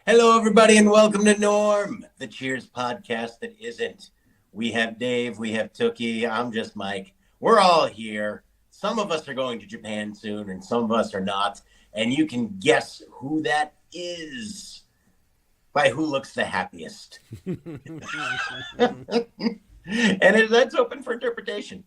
Hello, everybody, and welcome to Norm, the Cheers podcast that isn't. We have Dave, we have Tookie, I'm just Mike. We're all here. Some of us are going to Japan soon, and some of us are not. And you can guess who that is by who looks the happiest. That's open for interpretation.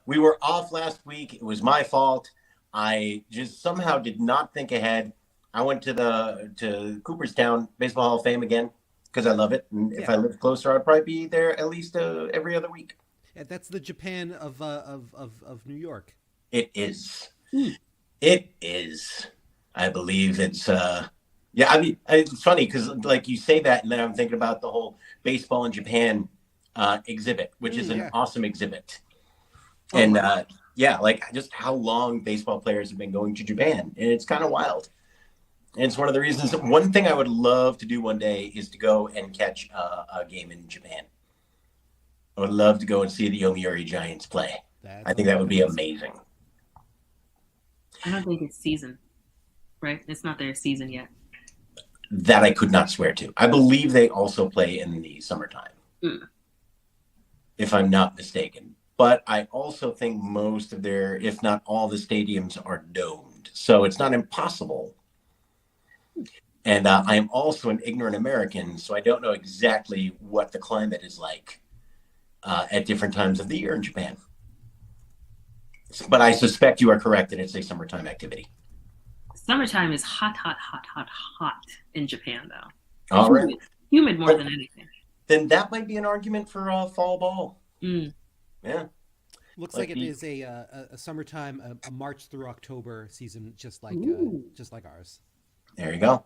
We were off last week. It was my fault. I just somehow did not think ahead. I went to Cooperstown Baseball Hall of Fame again because I love it. And if I lived closer, I'd probably be there at least every other week. Yeah, that's the Japan of New York. It is. It is. I believe it's. Yeah, I mean, it's funny because like you say that, and then I'm thinking about the whole baseball in Japan exhibit, which is an awesome exhibit. And yeah, like just how long baseball players have been going to Japan, and it's kind of wild. And it's one of the reasons. One thing I would love to do one day is to go and catch a game in Japan. I would love to go and see the Yomiuri Giants play. I think that would be amazing. I don't think it's season, right? It's not their season yet. That I could not swear to. I believe they also play in the summertime, if I'm not mistaken. But I also think most of their, if not all the stadiums are domed. So it's not impossible. And I am also an ignorant American, so I don't know exactly what the climate is like at different times of the year in Japan. But I suspect you are correct that it's a summertime activity. Summertime is hot in Japan, though. All right. Humid more than anything. Then that might be an argument for fall ball. Yeah. Looks like it is a summertime, a March through October season, just like ours. There you go.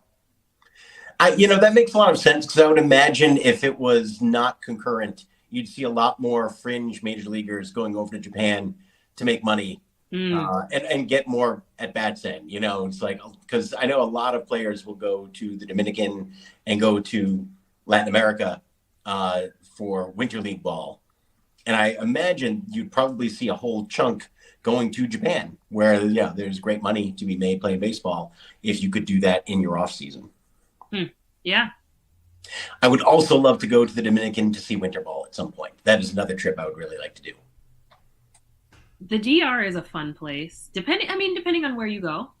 That makes a lot of sense because I would imagine if it was not concurrent, you'd see a lot more fringe major leaguers going over to Japan to make money and get more at bats in. It's like, because I know a lot of players will go to the Dominican and go to Latin America for winter league ball. And I imagine you'd probably see a whole chunk going to Japan where, there's great money to be made playing baseball if you could do that in your off season. Yeah. I would also love to go to the Dominican to see winter ball at some point. That is another trip I would really like to do. The DR is a fun place, depending on where you go,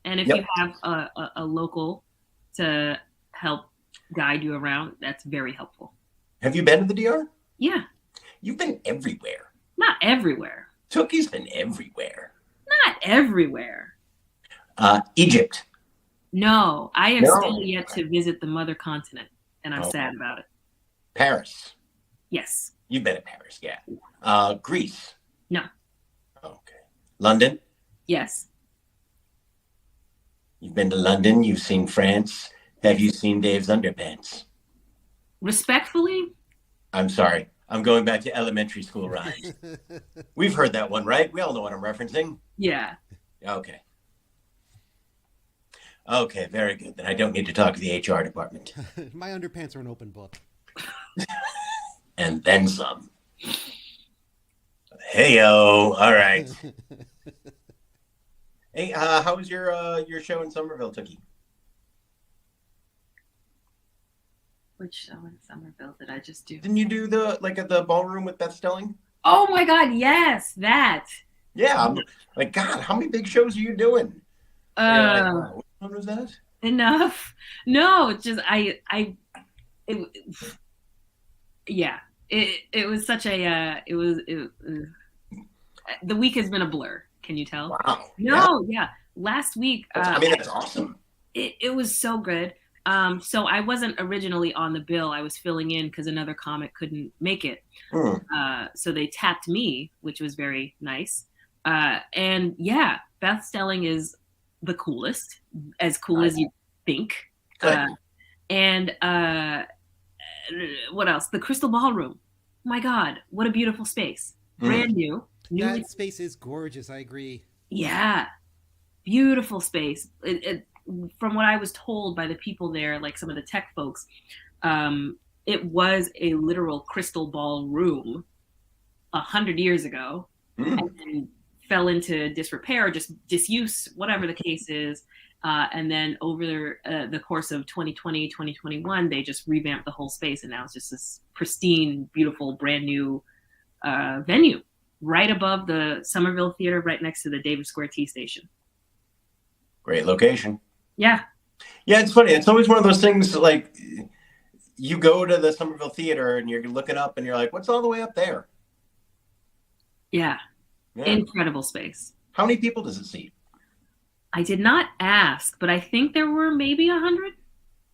and if you have a local to help guide you around, that's very helpful. Have you been to the DR? Yeah. You've been everywhere. Not everywhere. Tookie's been everywhere. Not everywhere. Egypt. No, I have still yet to visit the mother continent, and I'm sad about it. Paris. Yes. You've been to Paris, yeah. Greece. No. Okay. London. Yes. You've been to London. You've seen France. Have you seen Dave's underpants? Respectfully? I'm sorry. I'm going back to elementary school rhymes. We've heard that one, right? We all know what I'm referencing. Yeah. Okay. Okay, very good. Then I don't need to talk to the HR department. My underpants are an open book. And then some. Hey-o. All right. Hey, how was your show in Somerville, Tookie? Which show in Somerville did I just do? Didn't you do the ballroom with Beth Stelling? Oh my God, yes, that. Yeah, I'm like, God, how many big shows are you doing? What was that? Enough. No, it's just it was such a the week has been a blur. Can you tell? Wow. No, yeah. Last week. That's awesome. It was so good. So I wasn't originally on the bill. I was filling in because another comic couldn't make it. So they tapped me, which was very nice. And yeah, Beth Stelling is the coolest, as cool as you think. And what else? The Crystal Ballroom. Oh my God, what a beautiful space. Brand new. That space is gorgeous. I agree. Yeah. Beautiful space. From what I was told by the people there, like some of the tech folks, it was a literal crystal ball room 100 years ago and fell into disrepair, just disuse, whatever the case is. And then over the course of 2020, 2021, they just revamped the whole space. And now it's just this pristine, beautiful, brand new venue right above the Somerville Theater, right next to the Davis Square T Station. Great location. Yeah. Yeah, it's funny. It's always one of those things like you go to the Somerville Theater and you're looking up and you're like, what's all the way up there? Yeah. Yeah. Incredible space. How many people does it seat? I did not ask, but I think there were maybe 100.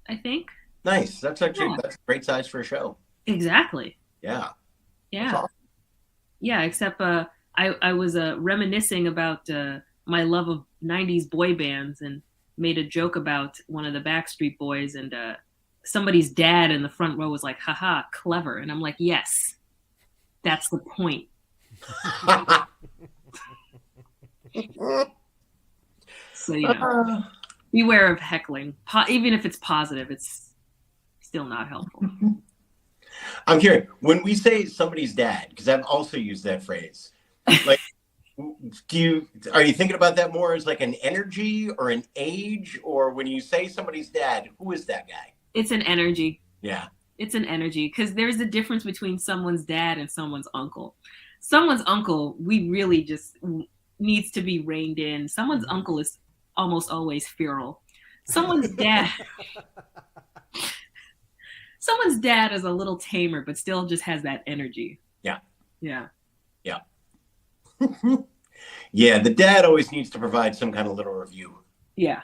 I think. Nice. That's actually that's a great size for a show. Exactly. Yeah. Yeah. Awesome. Yeah. Except I was reminiscing about my love of 90s boy bands and made a joke about one of the Backstreet Boys, and somebody's dad in the front row was like, haha, clever. And I'm like, yes, that's the point. So, beware of heckling. Even if it's positive, it's still not helpful. I'm curious, when we say somebody's dad, because I've also used that phrase, like, are you thinking about that more as like an energy or an age, or when you say somebody's dad, who is that guy? It's an energy. Yeah. It's an energy, because there's a difference between someone's dad and someone's uncle. Someone's uncle, we really just needs to be reined in. Someone's uncle is almost always feral. Someone's dad is a little tamer, but still just has that energy. Yeah. Yeah. Yeah. Yeah, the dad always needs to provide some kind of little review. Yeah.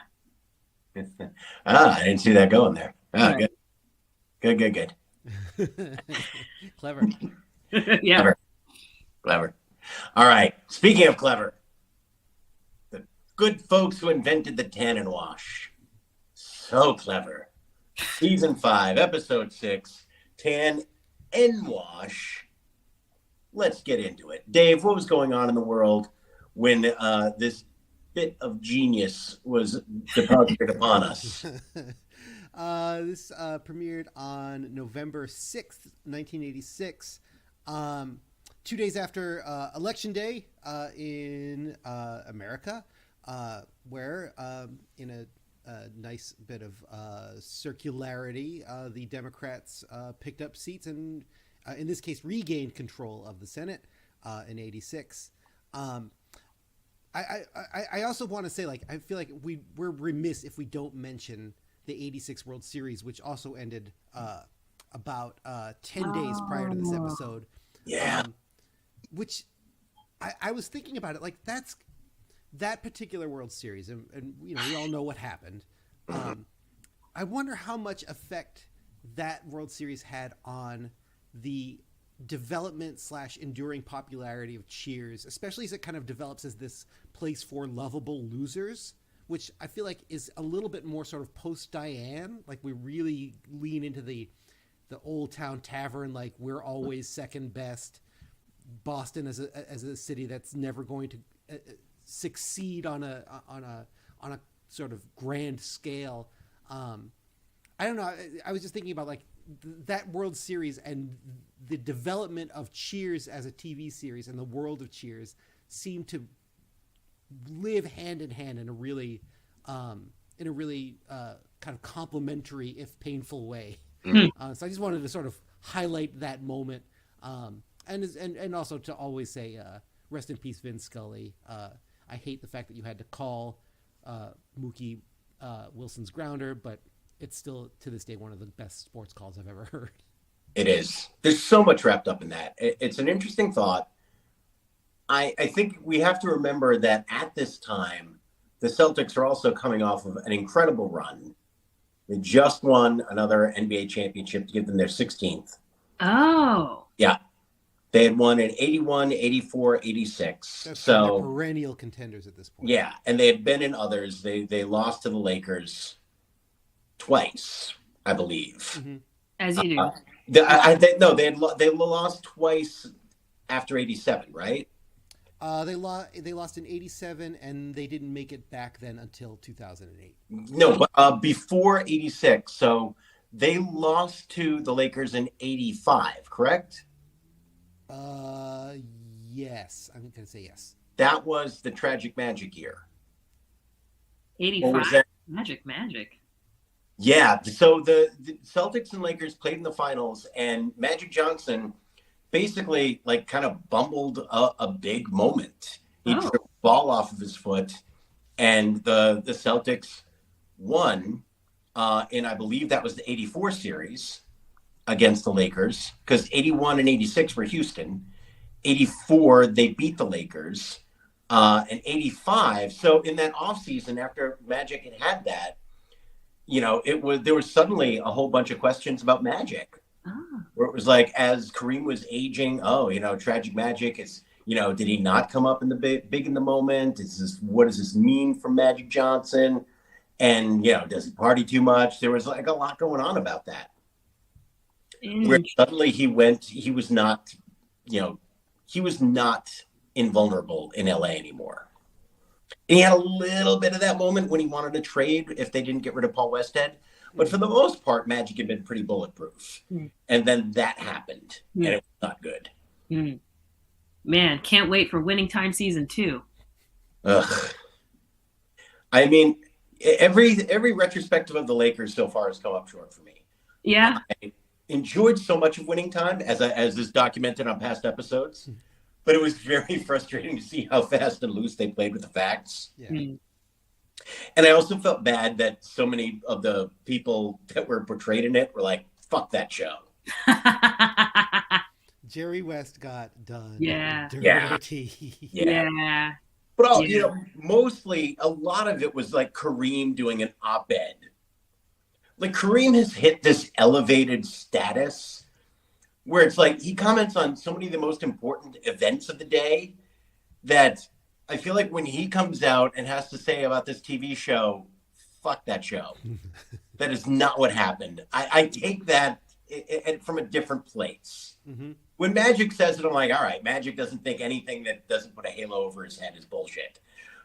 I didn't see that going there. Right. Good. Clever. Yeah. Clever. All right. Speaking of clever, the good folks who invented the tannin wash. So clever. Season 5, episode 6, Tan and Wash. Let's get into it. Dave, what was going on in the world when this bit of genius was deposited upon us? This premiered on November 6th, 1986, 2 days after Election Day in America, where in a nice bit of circularity, the Democrats picked up seats and, in this case, regained control of the Senate in 86. I also want to say, like, I feel like we're remiss if we don't mention the 86 World Series, which also ended about 10 days prior to this episode. Yeah. Which I was thinking about it, like, that particular World Series, and you know, we all know what happened. I wonder how much effect that World Series had on the development / enduring popularity of Cheers, especially as it kind of develops as this place for lovable losers, which I feel like is a little bit more sort of post Diane. Like, we really lean into the Old Town Tavern, like, we're always second best. Boston as a city that's never going to succeed on a sort of grand scale. I don't know. I was just thinking about, like, that World Series and the development of Cheers as a TV series and the world of Cheers seem to live hand in hand in a really kind of complimentary, if painful way. Mm-hmm. So I just wanted to sort of highlight that moment. And also to always say, rest in peace, Vin Scully. I hate the fact that you had to call Mookie Wilson's grounder, but it's still, to this day, one of the best sports calls I've ever heard. It is. There's so much wrapped up in that. It's an interesting thought. I think we have to remember that at this time, the Celtics are also coming off of an incredible run. They just won another NBA championship to give them their 16th. Oh. Yeah. They had won in 81, 84, 86. That's so perennial contenders at this point. Yeah, and they had been in others. They lost to the Lakers twice, I believe. Mm-hmm. As you do. They lost twice after 87, right? They lost in 87, and they didn't make it back then until 2008. No, but before 86. So they lost to the Lakers in 85, correct? Yes. I'm going to say yes. That was the Tragic Magic year. 85. Or was that Magic. Yeah. So the Celtics and Lakers played in the finals, and Magic Johnson basically like kind of bumbled a big moment. He Oh, tripped the ball off of his foot, and the Celtics won. And I believe that was the '84 series against the Lakers, because '81 and '86 were Houston. '84 they beat the Lakers, and '85. So in that offseason, after Magic had that, there was suddenly a whole bunch of questions about Magic, oh. where it was like, as Kareem was aging, oh, tragic Magic is, did he not come up in the big in the moment? What does this mean for Magic Johnson? And does he party too much? There was like a lot going on about that. Where suddenly he was not, he was not invulnerable in LA anymore. And he had a little bit of that moment when he wanted to trade if they didn't get rid of Paul Westhead. But for the most part, Magic had been pretty bulletproof. And then that happened, and it was not good. Man, can't wait for Winning Time season 2. Ugh. I mean, every retrospective of the Lakers so far has come up short for me. Yeah. I enjoyed so much of Winning Time, as is documented on past episodes, but it was very frustrating to see how fast and loose they played with the facts. Yeah. And I also felt bad that so many of the people that were portrayed in it were like, "Fuck that show." Jerry West got done. Yeah. Dirty. Yeah. But mostly a lot of it was like Kareem doing an op-ed. Like Kareem has hit this elevated status where it's like he comments on so many of the most important events of the day that I feel like when he comes out and has to say about this TV show, fuck that show. That is not what happened. I take that from a different place. Mm-hmm. When Magic says it, I'm like, all right, Magic doesn't think anything that doesn't put a halo over his head is bullshit.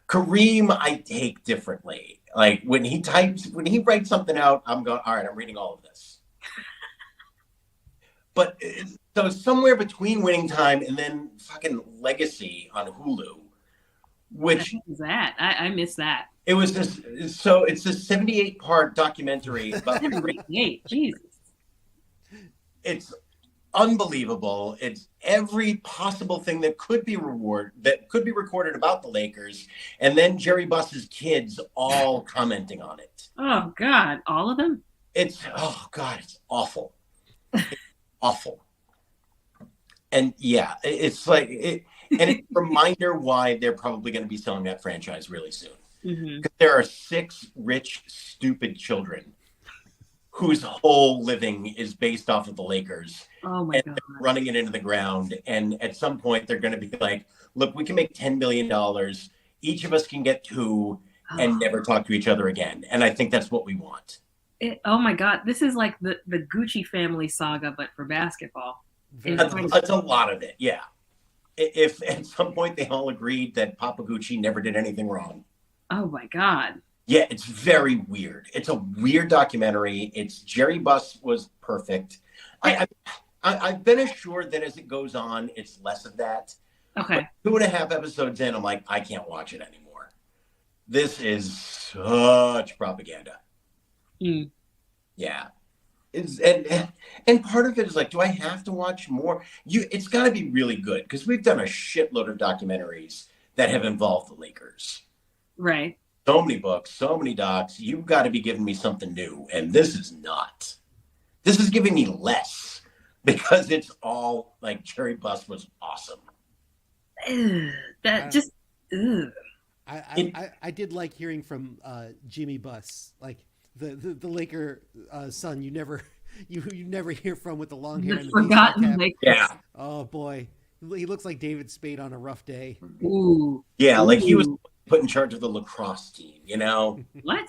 Kareem, I take differently. Like when he writes something out, I'm going, all right, I'm reading all of this. But so somewhere between Winning Time and then fucking Legacy on Hulu, which what is that? I missed that. It was this. So it's this 78-part documentary about 78. Jesus. It's unbelievable. It's every possible thing that could be recorded about the Lakers, and then Jerry Buss's kids all commenting on it. Oh God, all of them? It's awful. It's awful. And yeah, it's like it, and it's a reminder why they're probably going to be selling that franchise really soon. Because there are 6 rich, stupid children whose whole living is based off of the Lakers. Oh my God. Running it into the ground. And at some point they're going to be like, look, we can make $10 billion. Each of us can get 2 and never talk to each other again. And I think that's what we want. Oh my God. This is like the Gucci family saga, but for basketball. That's a lot of it. Yeah. If at some point they all agreed that Papa Gucci never did anything wrong. Oh my God. Yeah, it's very weird. It's a weird documentary. Jerry Buss was perfect. I've been assured that as it goes on, it's less of that. Okay. But 2.5 episodes in, I'm like, I can't watch it anymore. This is such propaganda. Yeah. And part of it is like, do I have to watch more? It's got to be really good because we've done a shitload of documentaries that have involved the Lakers. Right. So many books, so many docs. You've got to be giving me something new. And this is not. This is giving me less because it's all like Jerry Buss was awesome. I did like hearing from Jimmy Buss, like the Laker son you never hear from with the long hair and the forgotten Lakers. Yeah. Oh boy, he looks like David Spade on a rough day. Ooh. Yeah, like he was put in charge of the lacrosse team, What?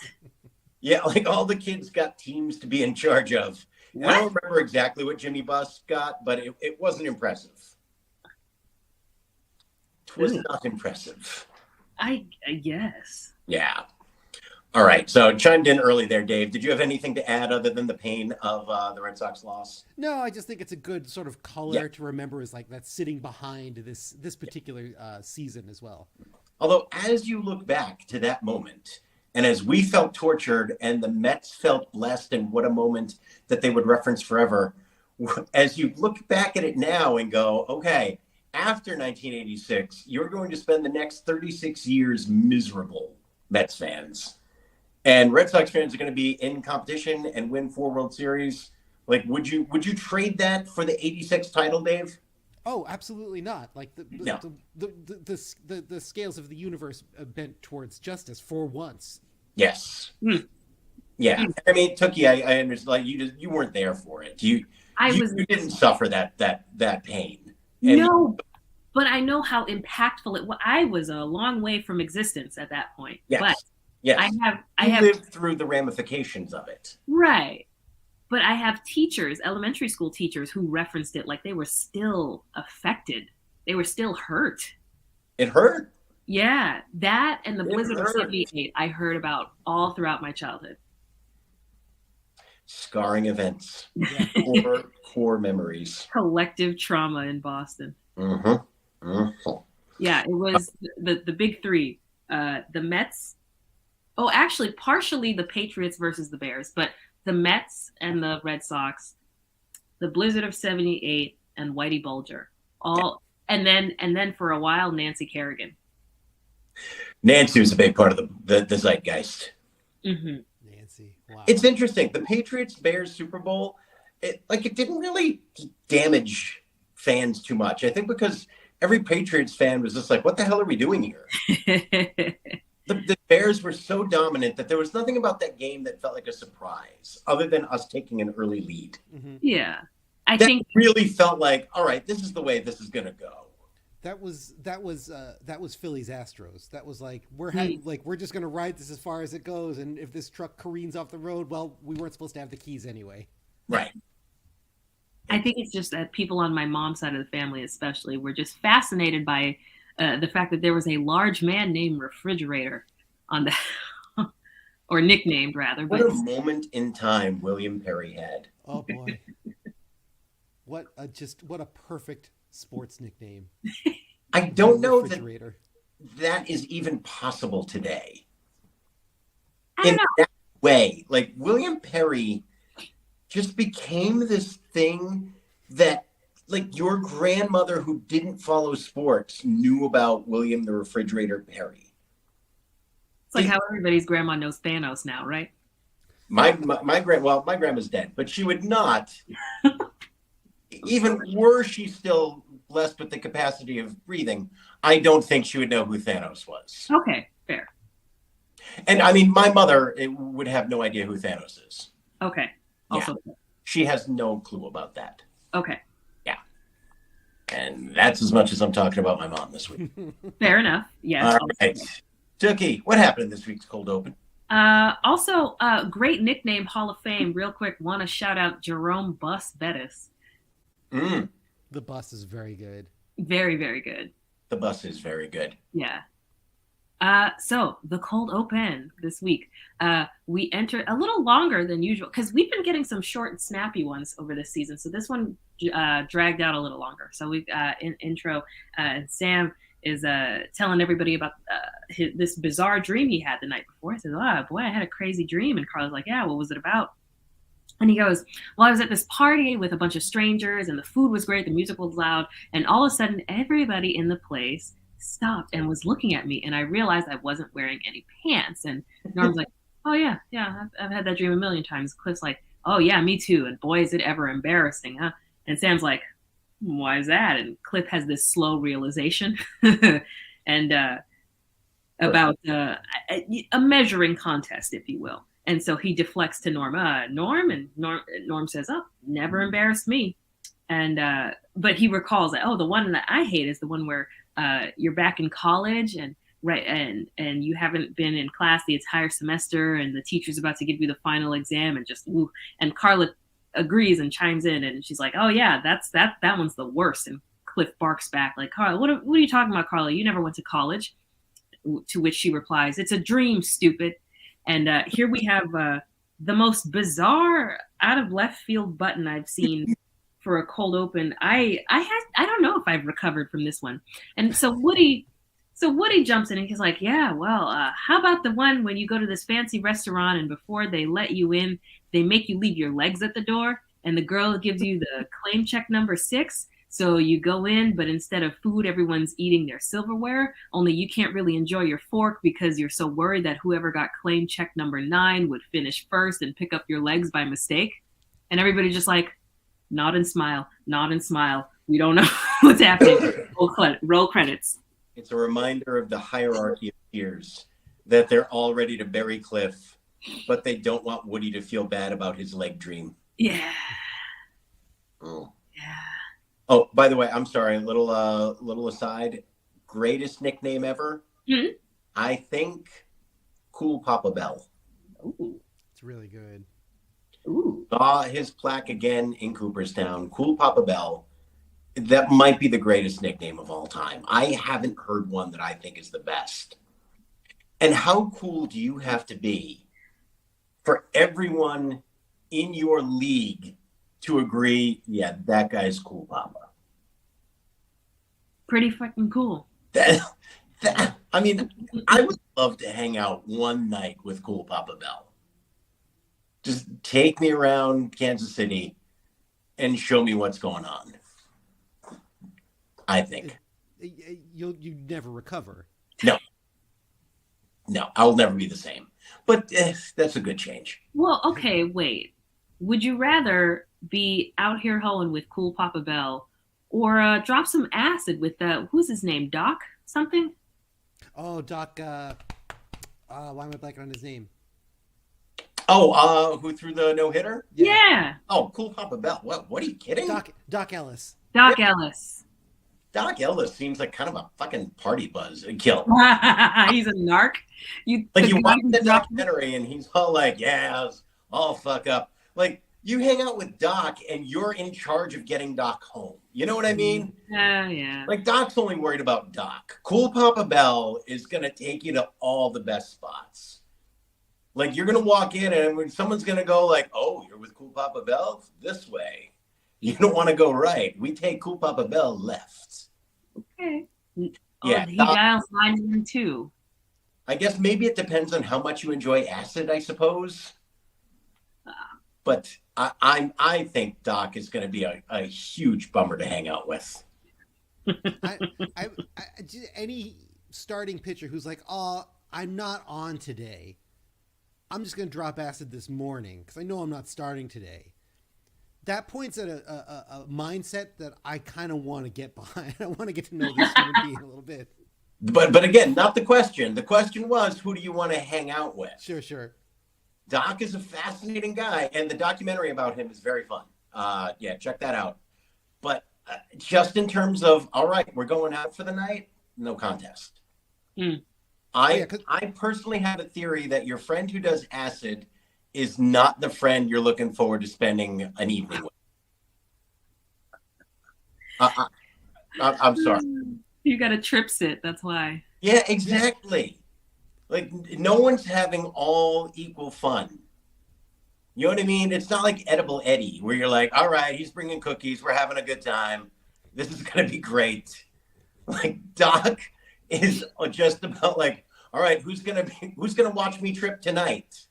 Yeah, like all the kids got teams to be in charge of. And I don't remember exactly what Jimmy Buss got, but it wasn't impressive. It was not impressive. I guess. Yeah. All right. So chimed in early there, Dave. Did you have anything to add other than the pain of the Red Sox loss? No, I just think it's a good sort of color to remember is like that's sitting behind this particular season as well. Although as you look back to that moment, And as we felt tortured and the Mets felt blessed, and what a moment that they would reference forever, as you look back at it now and go, okay, after 1986, you're going to spend the next 36 years miserable, Mets fans. And Red Sox fans are going to be in competition and win 4 World Series. Like, would you trade that for the 86 title, Dave? Oh, absolutely not. Like No. the scales of the universe bent towards justice for once. Yes. Yeah. I mean, Tookie, I understand. Like, you weren't there for it. You didn't suffer that pain. And no, but I know how impactful it was. I was a long way from existence at that point. Yes. But yes. I have lived through the ramifications of it. Right. But I have teachers, elementary school teachers, who referenced it like they were still affected. They were still hurt. It hurt. Yeah. That and the Blizzard of 78 I heard about all throughout my childhood. Scarring events. Yeah. core memories. Collective trauma in Boston. Mm-hmm. Mm-hmm. Yeah, it was the big three. The Mets. Oh, actually, partially the Patriots versus the Bears, but the Mets and the Red Sox, the Blizzard of 78, and Whitey Bulger. And then for a while, Nancy Kerrigan. Nancy was a big part of the zeitgeist. Mm-hmm. Nancy. Wow. It's interesting. The Patriots Bears Super Bowl, it didn't really damage fans too much. I think because every Patriots fan was just like, what the hell are we doing here? The Bears were so dominant that there was nothing about that game that felt like a surprise, other than us taking an early lead. Mm-hmm. Yeah, I that think really felt like, all right, this is the way this is going to go. That was Phillies Astros. That was like we're just gonna ride this as far as it goes, and if this truck careens off the road, well, we weren't supposed to have the keys anyway. Right. I think it's just that people on my mom's side of the family, especially, were just fascinated by the fact that there was a large man named Refrigerator on the, or nicknamed rather. What a moment in time William Perry had. Oh boy, what a perfect sports nickname. I don't know that is even possible today. I don't know. That way, like William Perry just became this thing that, like, your grandmother who didn't follow sports knew about William the Refrigerator Perry. It's like how everybody's grandma knows Thanos now, right? My grandma's dead, but she would not. Even were she still blessed with the capacity of breathing, I don't think she would know who Thanos was. Okay, fair. And I mean, my mother would have no idea who Thanos is. Okay. Also, yeah. She has no clue about that. Okay. Yeah. And that's as much as I'm talking about my mom this week. Fair enough. Yes. All right. Tookie, what happened in this week's Cold Open? Also, great nickname, Hall of Fame. Real quick, want to shout out Jerome Bus Bettis. The bus is very good. Very, very good. The bus is very good. Yeah. So the Cold Open this week, we entered a little longer than usual because we've been getting some short and snappy ones over this season. So this one dragged out a little longer. So we've intro, and Sam is telling everybody about this bizarre dream he had the night before. He says, "Oh boy, I had a crazy dream." And Carla's like, "Yeah, what was it about?" And he goes, "Well, I was at this party with a bunch of strangers, and the food was great, the music was loud, and all of a sudden, everybody in the place stopped and was looking at me, and I realized I wasn't wearing any pants." And Norm's like, "Oh yeah, I've had that dream a million times." Cliff's like, "Oh yeah, me too. And boy, is it ever embarrassing, huh?" And Sam's like, "Why is that?" And Cliff has this slow realization, and about a measuring contest, if you will. And so he deflects to Norm. Norm says, "Oh, never embarrassed me." And but he recalls that, "Oh, the one that I hate is the one where you're back in college and you haven't been in class the entire semester, and the teacher's about to give you the final exam, and just ooh." And Carla agrees and chimes in, and she's like, "Oh yeah, that one's the worst." And Cliff barks back like, "Carla, what are you talking about, Carla? You never went to college." To which she replies, "It's a dream, stupid." And here we have the most bizarre, out of left field button I've seen for a Cold Open. I don't know if I've recovered from this one. And so Woody So Woody jumps in and he's like, yeah, well, how about the one when you go to this fancy restaurant and before they let you in, they make you leave your legs at the door and the girl gives you the claim check number 6. So you go in, but instead of food, everyone's eating their silverware. Only you can't really enjoy your fork because you're so worried that whoever got claim check number 9 would finish first and pick up your legs by mistake. And everybody just like, nod and smile, nod and smile. We don't know what's happening. Roll credits. It's a reminder of the hierarchy of peers, that they're all ready to bury Cliff, but they don't want Woody to feel bad about his leg dream. Yeah. Oh. Yeah. Oh, by the way, I'm sorry. Little aside. Greatest nickname ever? Mm-hmm. I think Cool Papa Bell. Ooh. It's really good. Ooh. Saw his plaque again in Cooperstown. Cool Papa Bell. That might be the greatest nickname of all time. I haven't heard one that I think is the best. And how cool do you have to be for everyone in your league to agree, yeah, that guy's Cool Papa? Pretty fucking cool. I mean, I would love to hang out one night with Cool Papa Bell. Just take me around Kansas City and show me what's going on. I think. You never recover. No, I'll never be the same. But that's a good change. Well, okay, wait. Would you rather be out here hoeing with Cool Papa Bell or drop some acid with, who's his name, Doc something? Oh, Doc, why am I blanking on his name? Oh, who threw the no-hitter? Yeah. Oh, Cool Papa Bell. What are you kidding? Doc Ellis. Doc Ellis. Doc Ellis seems like kind of a fucking party buzz kill. He's a narc. You watch the documentary and he's all like, yeah, I'll fuck up. Like, you hang out with Doc and you're in charge of getting Doc home. You know what I mean? Yeah. Like, Doc's only worried about Doc. Cool Papa Bell is going to take you to all the best spots. Like, you're going to walk in and someone's going to go like, oh, you're with Cool Papa Bell? This way. You don't want to go right. We take Cool Papa Bell left. Okay. Yeah, he dials 912. I guess maybe it depends on how much you enjoy acid, I suppose. But I think Doc is going to be a huge bummer to hang out with. Any starting pitcher who's like, oh, I'm not on today. I'm just going to drop acid this morning because I know I'm not starting today. That points at a mindset that I kind of want to get behind. I want to get to know this human being a little bit. But again, not the question. The question was, who do you want to hang out with? Sure. Doc is a fascinating guy, and the documentary about him is very fun. Yeah, check that out. But just in terms of, all right, we're going out for the night, no contest. I personally have a theory that your friend who does acid is not the friend you're looking forward to spending an evening with. I'm sorry. You got a trip sit, that's why. Yeah, exactly. Like, no one's having all equal fun. You know what I mean? It's not like Edible Eddie, where you're like, all right, he's bringing cookies. We're having a good time. This is going to be great. Like, Doc is just about like, all right, who's going to watch me trip tonight?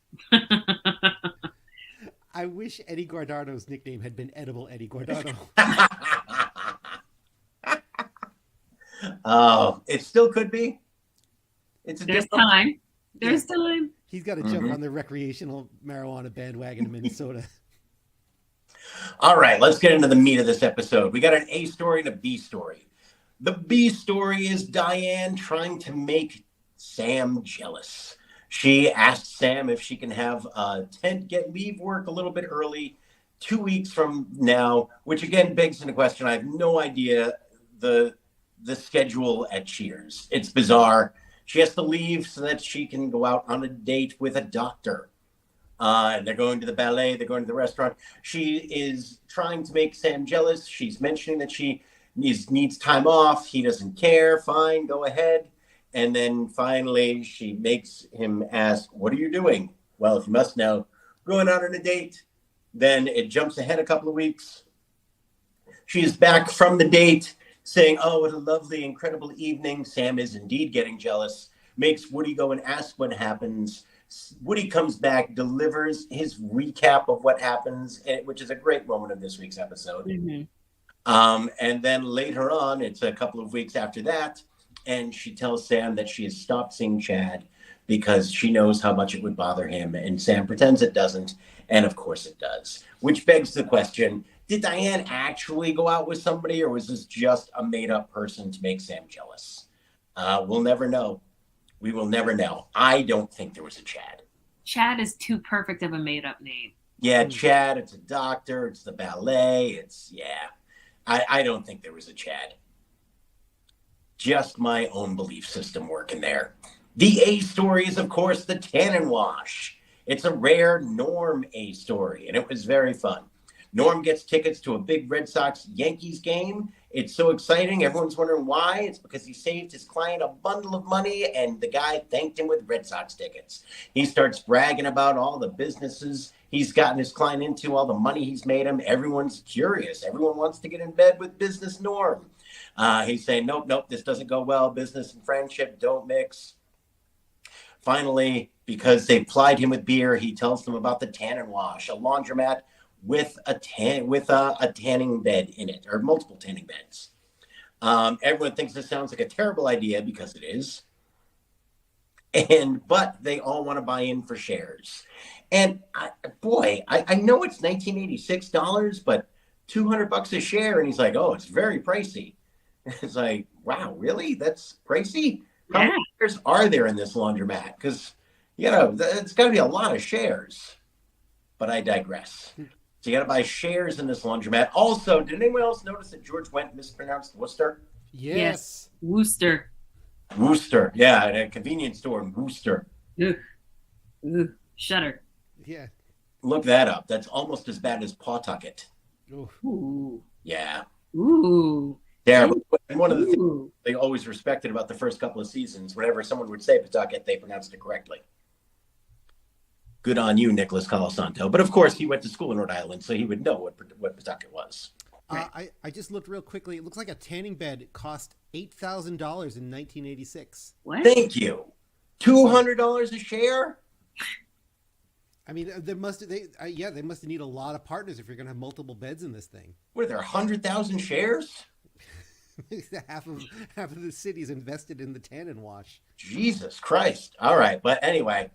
I wish Eddie Guardado's nickname had been Edible Eddie Guardado. Oh, it still could be. There's time. There's time. He's got to jump on the recreational marijuana bandwagon in Minnesota. All right, let's get into the meat of this episode. We got an A story and a B story. The B story is Diane trying to make Sam jealous. She asked Sam if she can have leave work a little bit early, 2 weeks from now, which again begs into question. I have no idea the schedule at Cheers. It's bizarre. She has to leave so that she can go out on a date with a doctor. They're going to the ballet. They're going to the restaurant. She is trying to make Sam jealous. She's mentioning that she needs time off. He doesn't care. Fine, go ahead. And then finally, she makes him ask, what are you doing? Well, if you must know, going out on a date. Then it jumps ahead a couple of weeks. She is back from the date. saying, "Oh, what a lovely, incredible evening." Sam is indeed getting jealous, makes Woody go and ask what happens. Woody comes back, delivers his recap of what happens, which is a great moment of this week's episode. Mm-hmm. And then later on, it's a couple of weeks after that, and she tells Sam that she has stopped seeing Chad because she knows how much it would bother him. And Sam pretends it doesn't. And of course it does, which begs the question, did Diane actually go out with somebody, or was this just a made-up person to make Sam jealous? We'll never know. We will never know. I don't think there was a Chad. Chad is too perfect of a made-up name. Yeah, Chad, it's a doctor, it's the ballet, I don't think there was a Chad. Just my own belief system working there. The A story is, of course, the Tannin Wash. It's a rare Norm A story, and it was very fun. Norm gets tickets to a big Red Sox-Yankees game. It's so exciting. Everyone's wondering why. It's because he saved his client a bundle of money, and the guy thanked him with Red Sox tickets. He starts bragging about all the businesses he's gotten his client into, all the money he's made him. Everyone's curious. Everyone wants to get in bed with business Norm. He's saying, nope, this doesn't go well. Business and friendship don't mix. Finally, because they plied him with beer, he tells them about the Tannin Wash, a laundromat with a tanning bed in it, or multiple tanning beds. Everyone thinks this sounds like a terrible idea because it is. But they all want to buy in for shares. And I know it's $1986, but $200 a share. And he's like, oh, it's very pricey. It's like, wow, really? That's pricey? How many shares are there in this laundromat? Because, it's got to be a lot of shares. But I digress. So you got to buy shares in this laundromat. Also, did anyone else notice that George Wendt mispronounced Worcester? Yes. Worcester. Worcester. Yeah, at a convenience store in Worcester. Ugh. Shudder. Yeah. Look that up. That's almost as bad as Pawtucket. Ooh. Yeah. Ooh. Terrible. And one of the things they always respected about the first couple of seasons, whenever someone would say Pawtucket, they pronounced it correctly. Good on you, Nicholas Colasanto. But of course, he went to school in Rhode Island, so he would know what Pawtucket was. I just looked real quickly. It looks like a tanning bed cost $8,000 in 1986. What? Thank you. $200 a share? I mean, they must need a lot of partners if you're going to have multiple beds in this thing. What are there, 100,000 shares? half of the city's invested in the Tannin Wash. Jesus Christ. All right. But anyway,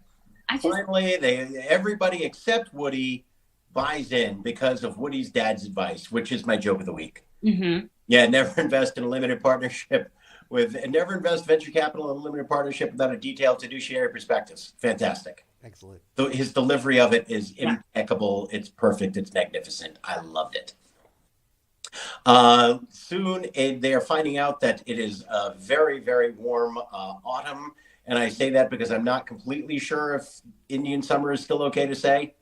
finally, everybody except Woody buys in because of Woody's dad's advice, which is my joke of the week. Mm-hmm. Yeah, never invest in a limited partnership never invest venture capital in a limited partnership without a detailed fiduciary prospectus. Fantastic. Excellent. So his delivery of it is impeccable. It's perfect. It's magnificent. I loved it. Soon they are finding out that it is a very, very warm autumn. And I say that because I'm not completely sure if Indian summer is still okay to say.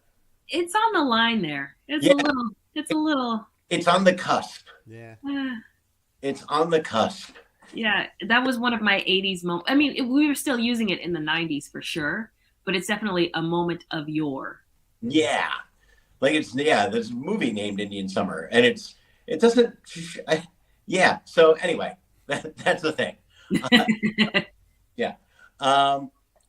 It's on the line there. It's a little. It's on the cusp. Yeah. It's on the cusp. Yeah, that was one of my 80s moments. I mean, we were still using it in the 90s for sure, but it's definitely a moment of yore. Yeah. There's a movie named Indian Summer, and it doesn't. So anyway, that's the thing. Yeah.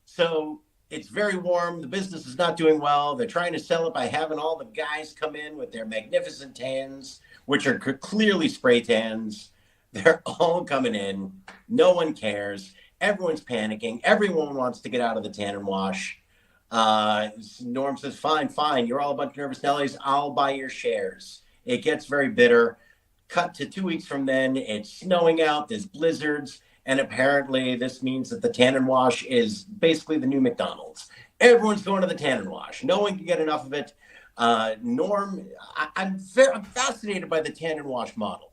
So it's very warm. The business is not doing well. They're trying to sell it by having all the guys come in with their magnificent tans, which are clearly spray tans. They're all coming in. No one cares. Everyone's panicking. Everyone wants to get out of the Tannin Wash. Norm says, fine. You're all a bunch of nervous Nellies. I'll buy your shares. It gets very bitter. Cut to 2 weeks from then. It's snowing out. There's blizzards. And apparently this means that the Tannin Wash is basically the new McDonald's. Everyone's going to the Tannin Wash. No one can get enough of it. Norm, I'm fascinated by the Tannin Wash model.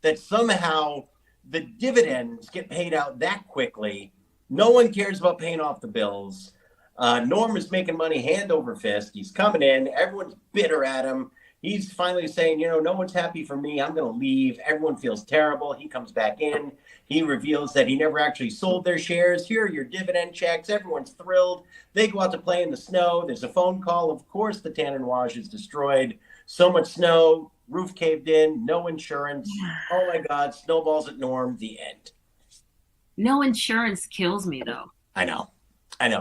That somehow the dividends get paid out that quickly. No one cares about paying off the bills. Norm is making money hand over fist. He's coming in. Everyone's bitter at him. He's finally saying, no one's happy for me. I'm going to leave. Everyone feels terrible. He comes back in. He reveals that he never actually sold their shares. Here are your dividend checks. Everyone's thrilled. They go out to play in the snow. There's a phone call. Of course, the Tannin Wash is destroyed. So much snow, roof caved in, no insurance. Oh my God, snowballs at Norm, the end. No insurance kills me, though. I know.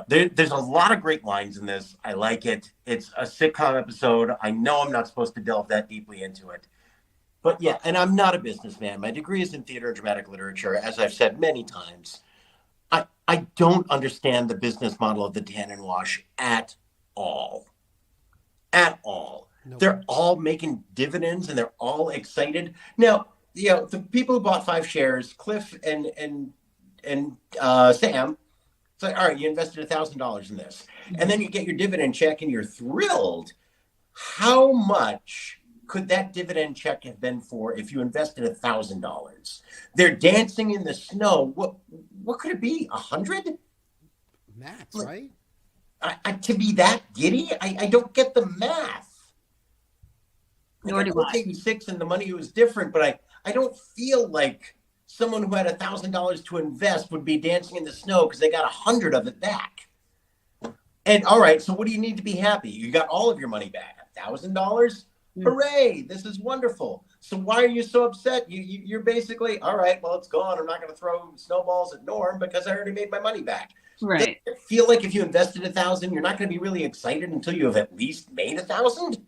There's a lot of great lines in this. I like it. It's a sitcom episode. I know I'm not supposed to delve that deeply into it. But yeah, and I'm not a businessman. My degree is in theater and dramatic literature, as I've said many times. I don't understand the business model of the Tannin Wash at all. At all. Nope. They're all making dividends and they're all excited. Now, the people who bought 5 shares, Cliff and Sam, it's like, all right, you invested $1,000 in this. And then you get your dividend check and you're thrilled. How much could that dividend check have been for if you invested $1,000? They're dancing in the snow. What could it be? 100? Max, right? To be that giddy? I don't get the math. Nor do I. 86 and the money was different, but I don't feel like someone who had $1,000 to invest would be dancing in the snow because they got 100 of it back. And all right, so what do you need to be happy? You got all of your money back. $1,000? Hooray! This is wonderful. So why are you so upset? You're basically, all right, well, it's gone. I'm not going to throw snowballs at Norm because I already made my money back. Right. I feel like if you invested $1,000, you're not going to be really excited until you have at least made $1,000.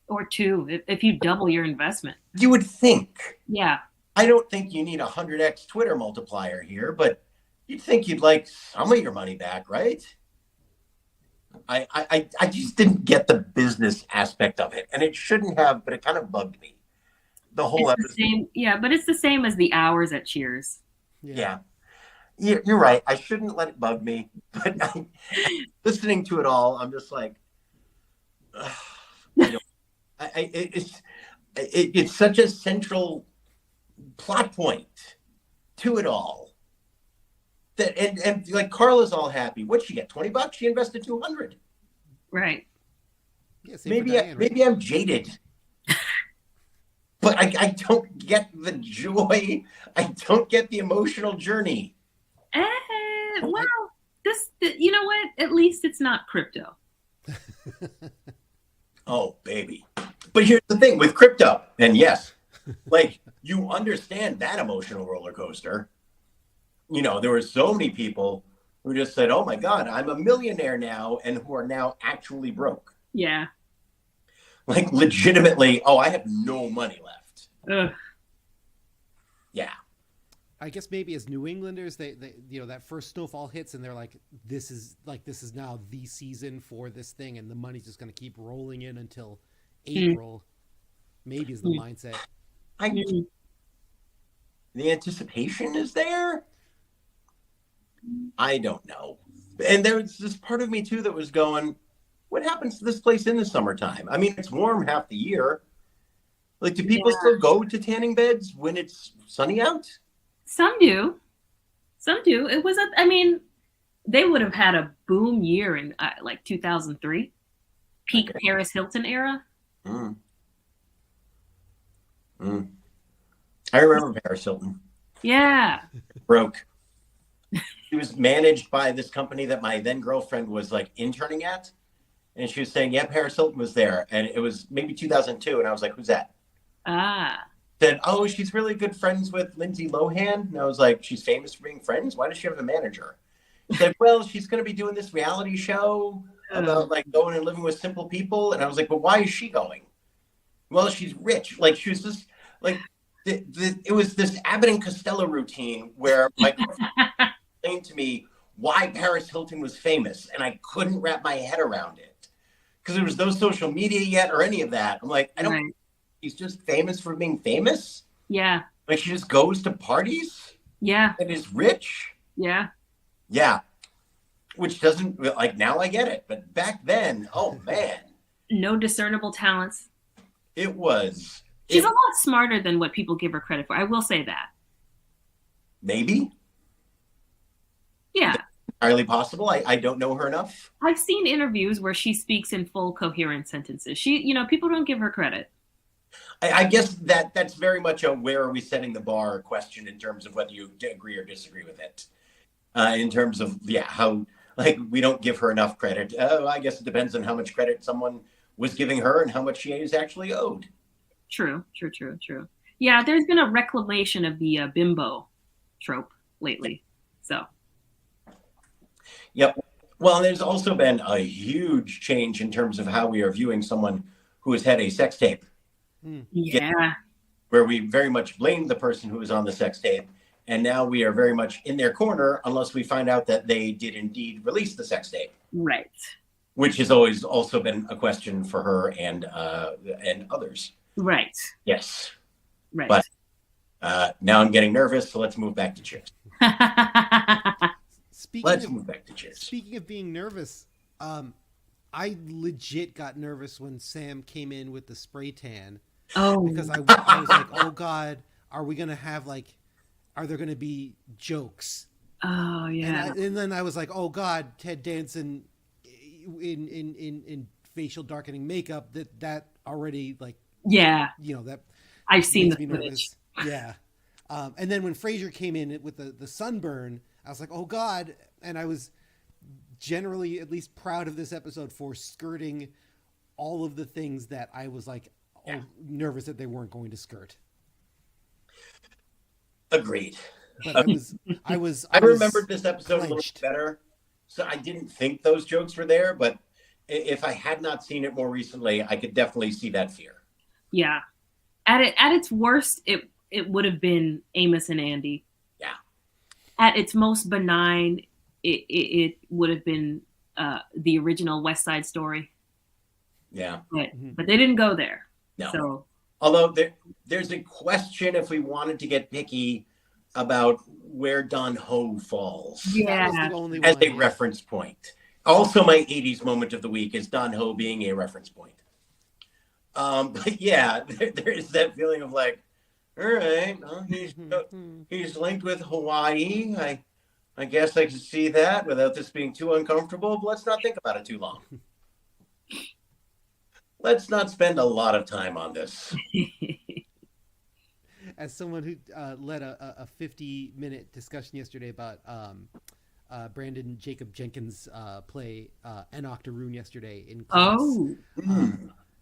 Or 2, if you double your investment. You would think. Yeah. I don't think you need a 100x Twitter multiplier here, but you'd think you'd like some of your money back, right? I just didn't get the business aspect of it, and it shouldn't have, but it kind of bugged me. The whole episode. But it's the same as the hours at Cheers. Yeah. You're right. I shouldn't let it bug me, but listening to it all, I'm just like, it's such a central plot point to it all. That and like Carla's all happy. What'd she get? $20? She invested $200. Right. Yeah, maybe I'm jaded. But I don't get the joy. I don't get the emotional journey. Well, you know what? At least it's not crypto. Oh, baby. But here's the thing with crypto. And yes, like you understand that emotional roller coaster. There were so many people who just said, oh my God, I'm a millionaire now, and who are now actually broke. Yeah. Like legitimately, I have no money left. Ugh. Yeah. I guess maybe as New Englanders, they that first snowfall hits and they're like, this is now the season for this thing, and the money's just going to keep rolling in until April. Maybe is the mindset. The anticipation is there. I don't know. And there was this part of me too that was going, what happens to this place in the summertime? I mean, it's warm half the year. Like, do people still go to tanning beds when it's sunny out? Some do. It was, they would have had a boom year in like 2003, peak Paris Hilton era. I remember Paris Hilton. Yeah. Broke. She was managed by this company that my then girlfriend was like interning at. And she was saying, yeah, Paris Hilton was there. And it was maybe 2002. And I was like, who's that? Said, oh, she's really good friends with Lindsay Lohan. And I was like, she's famous for being friends? Why does she have a manager? She said, well, she's going to be doing this reality show about like going and living with simple people. And I was like, but why is she going? Well, she's rich. Like she was just like, it was this Abbott and Costello routine where my girlfriend explained to me why Paris Hilton was famous. And I couldn't wrap my head around it because there was no social media yet or any of that. I'm like, I don't, she's just famous for being famous. Yeah. Like she just goes to parties. Yeah. And is rich. Yeah. Yeah. Which doesn't, like, now I get it. But back then, oh man. No discernible talents. It was. She's a lot smarter than what people give her credit for. I will say that. Maybe. Yeah. Entirely possible. I don't know her enough. I've seen interviews where she speaks in full coherent sentences. People don't give her credit. I guess that's very much a where are we setting the bar question in terms of whether you agree or disagree with it. In terms of, how, like, we don't give her enough credit. I guess it depends on how much credit someone was giving her and how much she is actually owed. True. Yeah, there's been a reclamation of the bimbo trope lately. So. Yep. Well, there's also been a huge change in terms of how we are viewing someone who has had a sex tape. Yeah. Where we very much blamed the person who was on the sex tape. And now we are very much in their corner unless we find out that they did indeed release the sex tape. Right. Which has always also been a question for her and others. Right. Yes. Right. But now I'm getting nervous, so let's move back to Cheers. Speaking of being nervous, I legit got nervous when Sam came in with the spray tan. Oh. Because I was like, oh God, are we going to have are there going to be jokes? Oh, yeah. And then I was like, oh God, Ted Danson in facial darkening makeup, that already yeah. That I've seen the footage. Yeah. And then when Frasier came in with the sunburn, I was like, oh God. And I was generally at least proud of this episode for skirting all of the things that I was nervous that they weren't going to skirt. Agreed. But I remembered this episode a little better, so I didn't think those jokes were there, but if I had not seen it more recently, I could definitely see that fear. Yeah. At its worst, it would have been Amos and Andy. Yeah. At its most benign, it would have been the original West Side Story. Yeah. But they didn't go there. No. So. Although there's a question if we wanted to get picky about where Don Ho falls. Yeah. As a reference point. Also, my 80s moment of the week is Don Ho being a reference point. But yeah, there is that feeling of all right, well, he's linked with Hawaii. I guess I can see that without this being too uncomfortable, but let's not think about it too long. Let's not spend a lot of time on this. As someone who led a 50-minute discussion yesterday about Brandon Jacob Jenkins' play An Octoroon yesterday in class. Oh.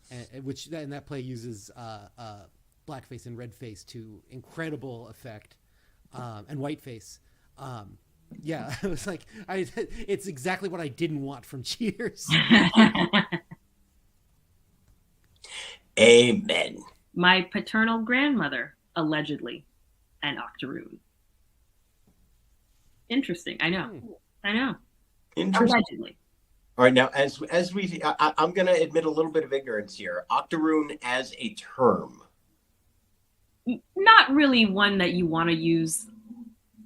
And that play uses blackface and redface to incredible effect, and whiteface. Yeah, it was it's exactly what I didn't want from Cheers. Amen. My paternal grandmother, allegedly, an octoroon. Interesting. I know. Interesting. Allegedly. All right, now as we, I'm going to admit a little bit of ignorance here. Octoroon as a term. Not really one that you want to use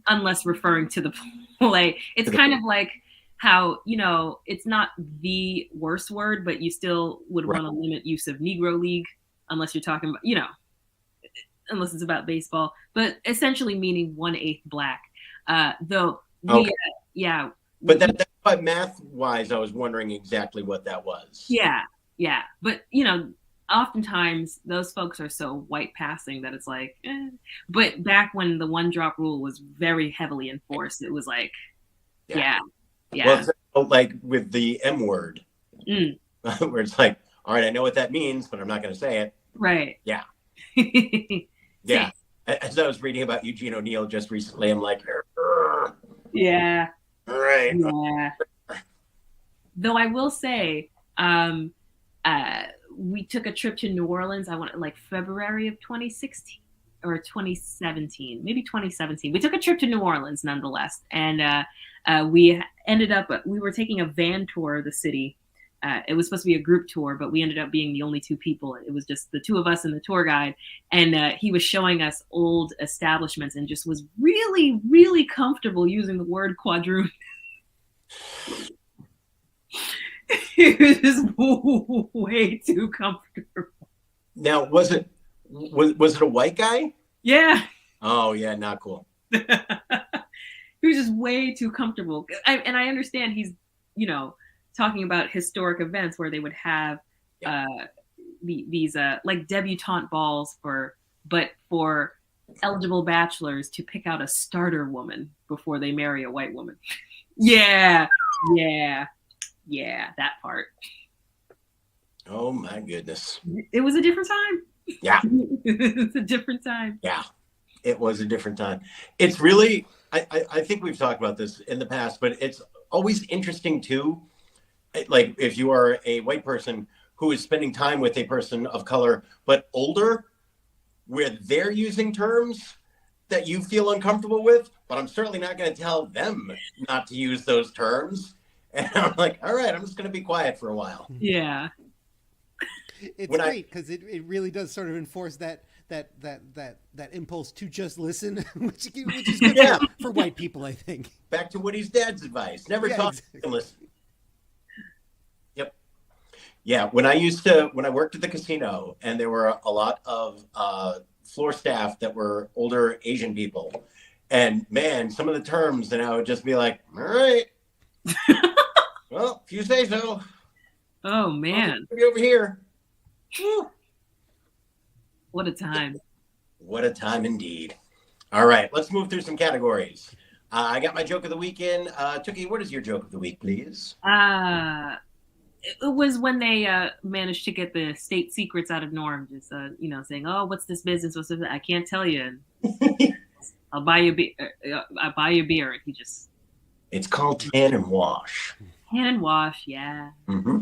unless referring to the play. It's kind of like how, it's not the worst word, but you still would want to limit use of Negro League unless you're talking about, unless it's about baseball, but essentially meaning 1/8 black. Though, okay. Yeah. But that's why math-wise, I was wondering exactly what that was. Yeah. But, oftentimes those folks are so white passing that it's But back when the one drop rule was very heavily enforced, it was yeah. Well, it's like with the M word, where it's all right, I know what that means, but I'm not going to say it. Right. Yeah. Yeah. As I was reading about Eugene O'Neill just recently, I'm yeah. Right. Yeah. Though I will say, we took a trip to New Orleans. I want February of 2016 or 2017, maybe 2017. We took a trip to New Orleans nonetheless. And we ended up, we were taking a van tour of the city. It was supposed to be a group tour, but we ended up being the only two people. It was just the two of us and the tour guide. And he was showing us old establishments and just was really, really comfortable using the word quadroon. It was just way too comfortable. Now, was it a white guy? Yeah. Oh, yeah, not cool. He he was just way too comfortable. And I understand he's, talking about historic events where they would have these like debutante balls but for eligible bachelors to pick out a starter woman before they marry a white woman. Yeah, that part. Oh my goodness. It was a different time. Yeah. It's a different time. Yeah. It was a different time. It's really, I think we've talked about this in the past, but it's always interesting too. Like if you are a white person who is spending time with a person of color, but older, where they're using terms that you feel uncomfortable with, but I'm certainly not going to tell them not to use those terms. And I'm like, all right, I'm just going to be quiet for a while. Yeah. It's great because it really does sort of enforce that impulse to just listen, which is good for white people, I think. Back to Woody's dad's advice: never talk and listen. Yep. Yeah. When I worked at the casino, and there were a lot of floor staff that were older Asian people, and man, some of the terms, and I would just be like, all right, well, if you say so. Oh man. I'll be over here. What a time. What a time indeed. All right, let's move through some categories. I got my joke of the week in. Tookie, what is your joke of the week, please? It was when they managed to get the state secrets out of Norm, just saying, "Oh, what's this business? What's this? I can't tell you. I'll buy you I buy you beer." And he just. It's called tan and wash. Tan and wash, yeah. Mm-hmm.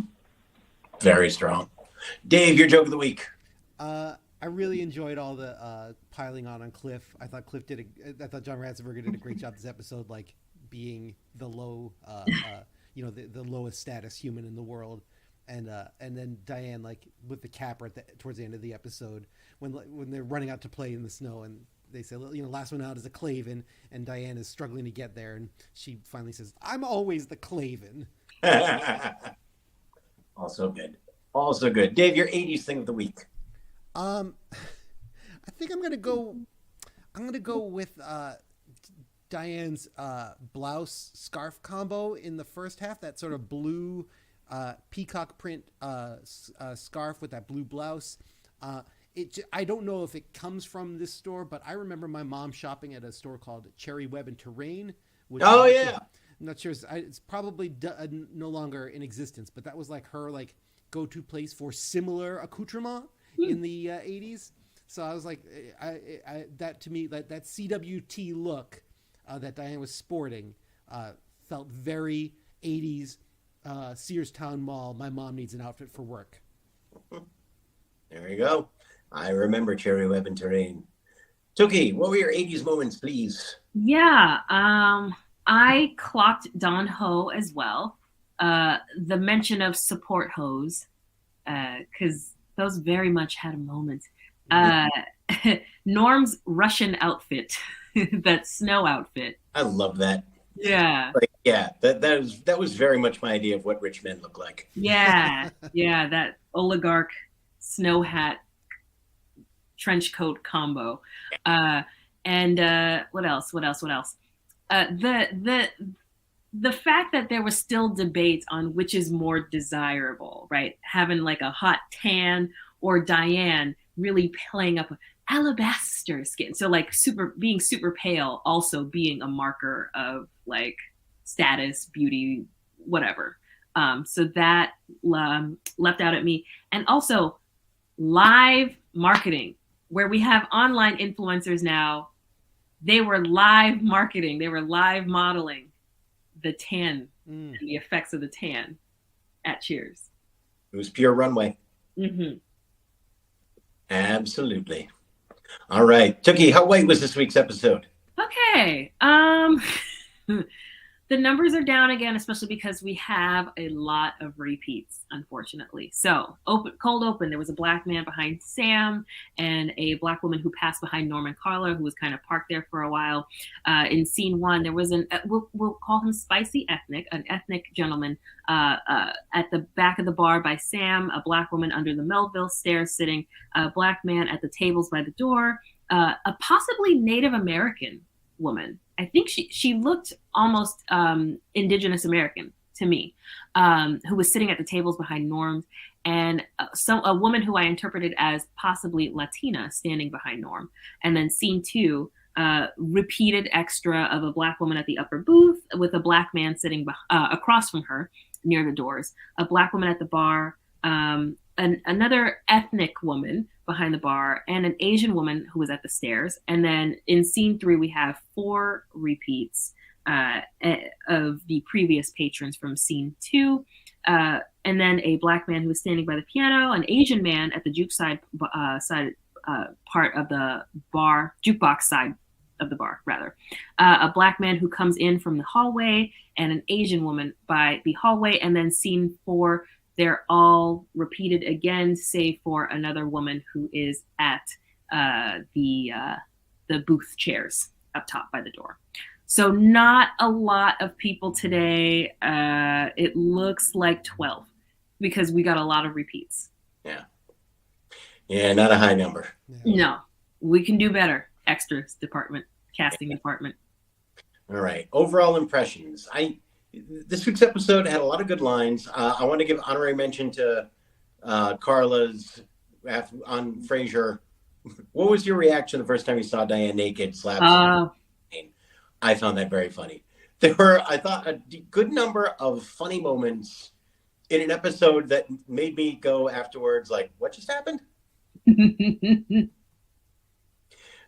Very strong. Dave, your joke of the week. I really enjoyed all the piling on Cliff. I thought I thought John Ratzenberger did a great job this episode, like being the low, the lowest status human in the world, and then Diane, like with the capper towards the end of the episode when they're running out to play in the snow, and they say, last one out is a Claven, and Diane is struggling to get there, and she finally says, "I'm always the Claven." Also good. Dave, your 80s thing of the week. I think I'm gonna go with Diane's blouse scarf combo in the first half. That sort of blue peacock print scarf with that blue blouse. I don't know if it comes from this store, but I remember my mom shopping at a store called Cherry Web and Terrain. I'm not sure. It's probably no longer in existence, but that was like her go-to place for similar accoutrement in the 80s. So I was like, that to me, that CWT look that Diane was sporting felt very 80s Sears Town Mall. My mom needs an outfit for work. There you go. I remember Cherry Web and Terrain. Tookie, what were your 80s moments, please? Yeah, I clocked Don Ho as well. The mention of support hose, because those very much had a moment. Norm's Russian outfit, that snow outfit. I love that. Yeah. That was very much my idea of what rich men look like. Yeah, that oligarch snow hat trench coat combo. And what else? The fact that there was still debate on which is more desirable, right? Having like a hot tan or Diane really playing up alabaster skin. So like being super pale also being a marker of like status, beauty, whatever. So that leapt out at me. And also live marketing, where we have online influencers now. They were live marketing. They were live modeling the tan and the effects of the tan at Cheers. It was pure runway. Mm-hmm. Absolutely. All right. Tookie, how white was this week's episode? Okay. The numbers are down again, especially because we have a lot of repeats, unfortunately. So, cold open, there was a black man behind Sam and a black woman who passed behind Norman Carla, who was kind of parked there for a while. In scene one, there was we'll call him spicy ethnic, an ethnic gentleman at the back of the bar by Sam, a black woman under the Melville stairs sitting, a black man at the tables by the door, a possibly Native American woman I think she looked almost Indigenous American to me, who was sitting at the tables behind Norm, and a woman who I interpreted as possibly Latina standing behind Norm. And then scene two, repeated extra of a black woman at the upper booth with a black man sitting across from her near the doors, a black woman at the bar, another ethnic woman behind the bar, and an Asian woman who was at the stairs. And then in scene three, we have 4 repeats of the previous patrons from scene two. And then a black man who was standing by the piano, an Asian man at the juke side part of the bar, jukebox side of the bar, rather. A black man who comes in from the hallway, and an Asian woman by the hallway. And then scene 4, they're all repeated again, save for another woman who is at the booth chairs up top by the door. So not a lot of people today. It looks like 12 because we got a lot of repeats. Yeah, not a high number. No, we can do better. Extras department, casting department. All right. Overall impressions. This week's episode had a lot of good lines. I want to give honorary mention to Carla's on Frasier. What was your reaction the first time you saw Diane naked slapped? I found that very funny. There were, I thought, a good number of funny moments in an episode that made me go afterwards, like, what just happened?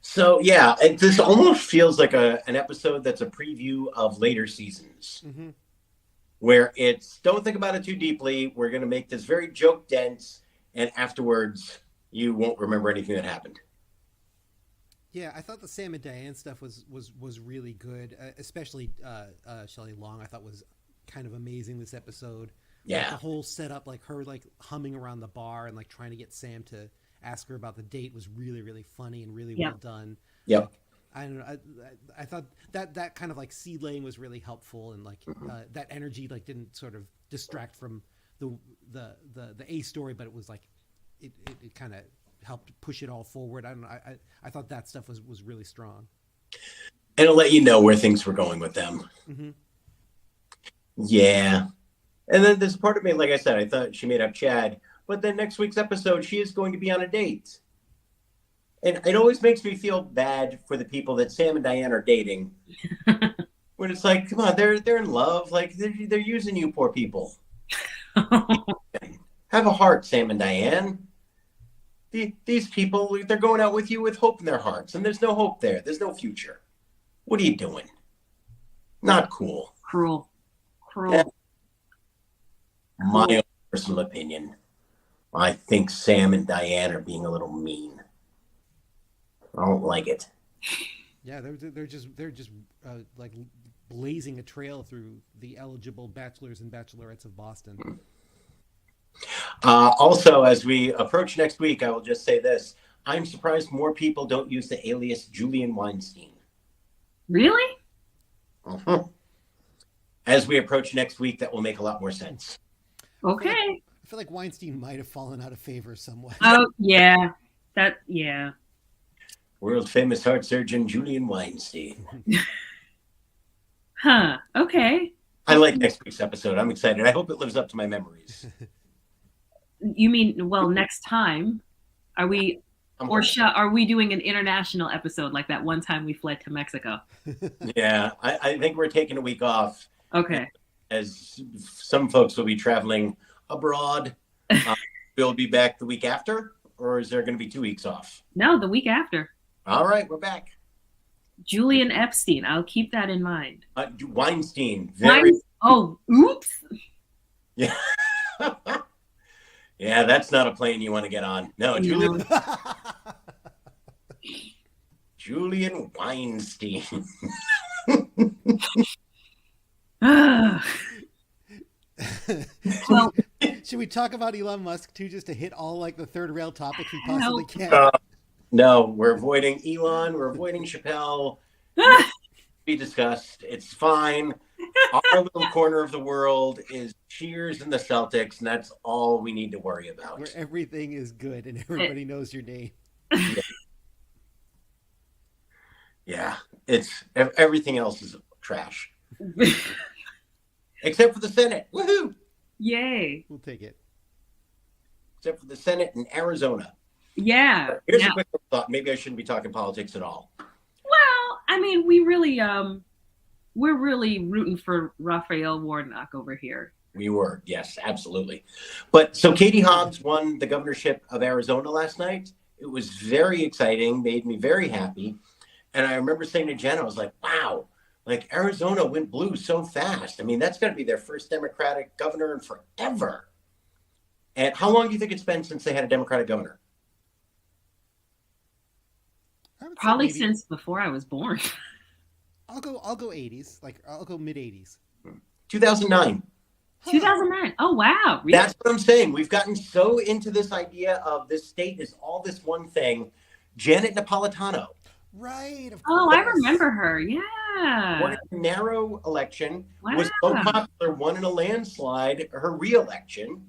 So, yeah, this almost feels like an episode that's a preview of later seasons, where it's, don't think about it too deeply. We're going to make this very joke dense, and afterwards, you won't remember anything that happened. Yeah, I thought the Sam and Diane stuff was really good, especially Shelley Long. I thought was kind of amazing this episode. Yeah, like the whole setup, like her like humming around the bar and like trying to get Sam to ask her about the date was really, really funny and really well done. Yep. Like, I don't know. I thought that kind of like seed laying was really helpful, and like that energy like didn't sort of distract from the A story, but it was like it kind of helped push it all forward. I don't know. I thought that stuff was really strong. And it'll let you know where things were going with them. Yeah. And then there's part of me, like I said, I thought she made up Chad, but then next week's episode, she is going to be on a date. And it always makes me feel bad for the people that Sam and Diane are dating. When it's like, come on, they're in love. Like, they're using you poor people. Have a heart, Sam and Diane. These people, they're going out with you with hope in their hearts, and there's no hope there. There's no future. What are you doing? Not cool. Cruel. My own personal opinion, I think Sam and Diane are being a little mean. I don't like it. Yeah, they're just like blazing a trail through the eligible bachelors and bachelorettes of Boston. Also, as we approach next week, I will just say this. I'm surprised more people don't use the alias Julian Weinstein. Really? As we approach next week, that will make a lot more sense. Okay. I feel like Weinstein might have fallen out of favor somewhat. Oh, yeah. World famous heart surgeon Julian Weinstein. Huh. Okay. I like next week's episode. I'm excited. I hope it lives up to my memories. You mean, well, next time, are we doing an international episode like that one time we fled to Mexico? Yeah, I think we're taking a week off. Okay. As some folks will be traveling abroad. We'll be back the week after, or is there going to be 2 weeks off? No, the week after. All right, we're back. Julian Epstein. I'll keep that in mind. Weinstein. Oh, oops. Yeah. Yeah, that's not a plane you want to get on. No, Julian Weinstein. Well, should we talk about Elon Musk too, just to hit all like the third rail topics we possibly can? No, we're avoiding Elon. We're avoiding Chappelle. Be discussed. It's fine. Our little corner of the world is Cheers and the Celtics, and that's all we need to worry about. Where everything is good and everybody knows your name. Yeah. Everything else is trash except for the Senate. Woohoo! Yay. We'll take it. Except for the Senate in Arizona. Yeah. Here's Now, a quick thought. Maybe I shouldn't be talking politics at all. well, I mean, we're really rooting for Raphael Warnock over here. We were, yes, absolutely. But so Katie Hobbs won the governorship of Arizona last night. It was very exciting, made me very happy. And I remember saying to Jen, I was like, wow, like Arizona went blue so fast. I mean, that's going to be their first Democratic governor in forever. And how long do you think it's been since they had a Democratic governor? Probably since before I was born. I'll go 80s. Like I'll go mid 80s. 2009. 2009. Oh, wow. Really? That's what I'm saying. We've gotten so into this idea of this state is all this one thing. Janet Napolitano. Right. Of Oh, course. I remember her. Yeah. Won a narrow election, Wow. was so popular, won in a landslide her re-election,